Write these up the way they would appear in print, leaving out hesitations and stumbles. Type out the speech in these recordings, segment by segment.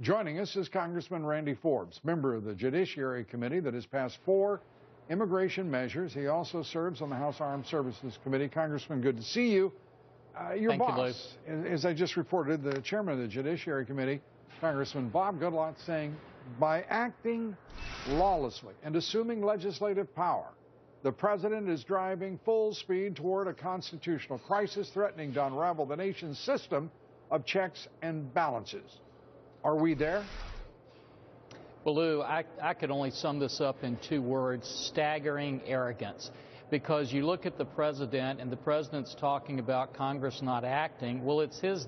Joining us is Congressman Randy Forbes, member of the Judiciary Committee that has passed 4 immigration measures. He also serves on the House Armed Services Committee. Congressman, good to see you. Your boss, as I just reported, the chairman of the Judiciary Committee, Congressman Bob Goodlatte, saying by acting lawlessly and assuming legislative power, the president is driving full speed toward a constitutional crisis, threatening to unravel the nation's system of checks and balances. Are we there? Well, Lou, I could only sum this up in 2 words: staggering arrogance. Because you look at the president, and the president's talking about Congress not acting. Well, it's his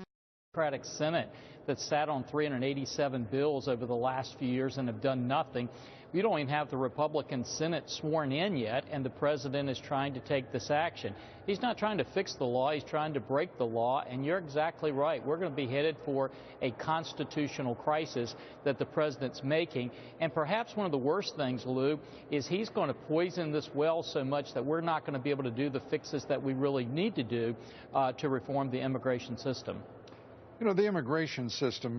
Democratic Senate that sat on 387 bills over the last few years and have done nothing. We don't even have the Republican Senate sworn in yet, and the president is trying to take this action. He's not trying to fix the law, he's trying to break the law, and you're exactly right. We're going to be headed for a constitutional crisis that the president's making. And perhaps one of the worst things, Lou, is he's going to poison this well so much that we're not going to be able to do the fixes that we really need to do to reform the immigration system. You know, the immigration system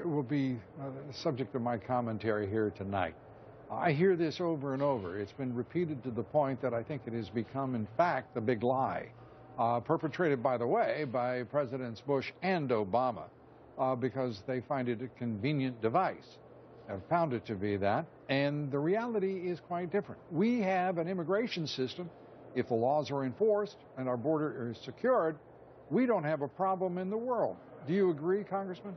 will be the subject of my commentary here tonight. I hear this over and over. It's been repeated to the point that I think it has become, in fact, the big lie, perpetrated, by the way, by Presidents Bush and Obama, because they find it a convenient device. Have found it to be that, and the reality is quite different. We have an immigration system. If the laws are enforced and our border is secured, we don't have a problem in the world. Do you agree, Congressman?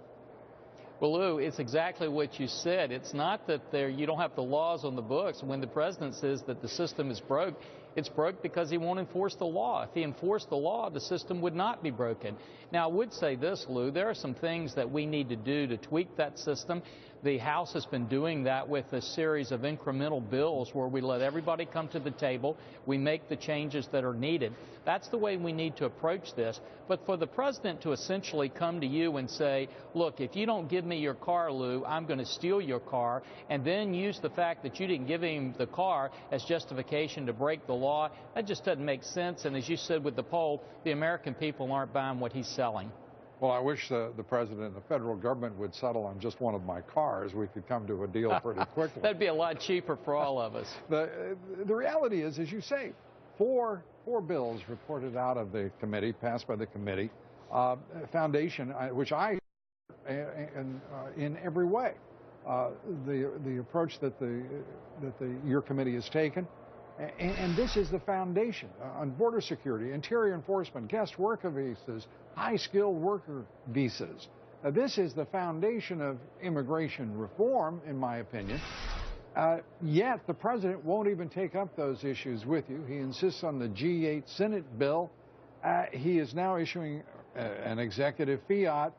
Well, Lou, it's exactly what you said. It's not that you don't have the laws on the books. When the president says that the system is broke, it's broke because he won't enforce the law. If he enforced the law, the system would not be broken. Now, I would say this, Lou, there are some things that we need to do to tweak that system. The House has been doing that with a series of incremental bills where we let everybody come to the table, we make the changes that are needed. That's the way we need to approach this. But for the president to essentially come to you and say, look, if you don't give me your car, Lou, I'm going to steal your car, and then use the fact that you didn't give him the car as justification to break the law, that just doesn't make sense. And as you said with the poll, the American people aren't buying what he's selling. Well, I wish the president and the federal government would settle on just one of my cars. We could come to a deal pretty quickly. That'd be a lot cheaper for all of us. The reality is, as you say, four bills reported out of the committee, passed by the committee, foundation, which I in every way, the approach that your committee has taken. And this is the foundation on border security, interior enforcement, guest worker visas, high-skilled worker visas. This is the foundation of immigration reform, in my opinion. Yet the president won't even take up those issues with you. He insists on the G8 Senate bill. He is now issuing an executive fiat.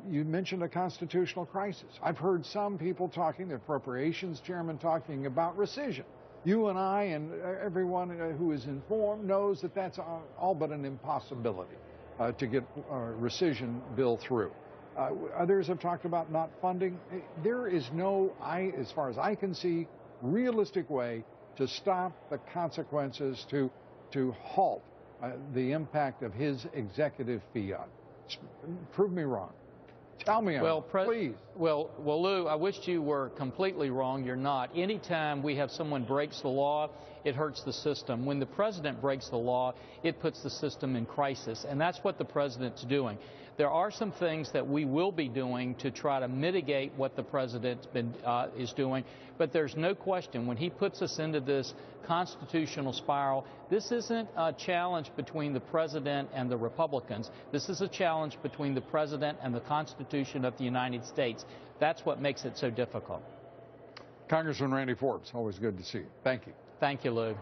You mentioned a constitutional crisis. I've heard some people talking, the appropriations chairman talking about rescission. You and I and everyone who is informed knows that that's all but an impossibility to get a rescission bill through. Others have talked about not funding. There is no, as far as I can see, realistic way to stop the consequences, to halt the impact of his executive fiat. Prove me wrong. Tell me, please. Well, Lou, I wish you were completely wrong. You're not. Anytime we have someone breaks the law, it hurts the system. When the president breaks the law, it puts the system in crisis, and that's what the president's doing. There are some things that we will be doing to try to mitigate what the president is doing, but there's no question when he puts us into this constitutional spiral, this isn't a challenge between the president and the Republicans. This is a challenge between the president and the Constitution of the United States. That's what makes it so difficult. Congressman Randy Forbes, always good to see you. Thank you. Thank you, Lou.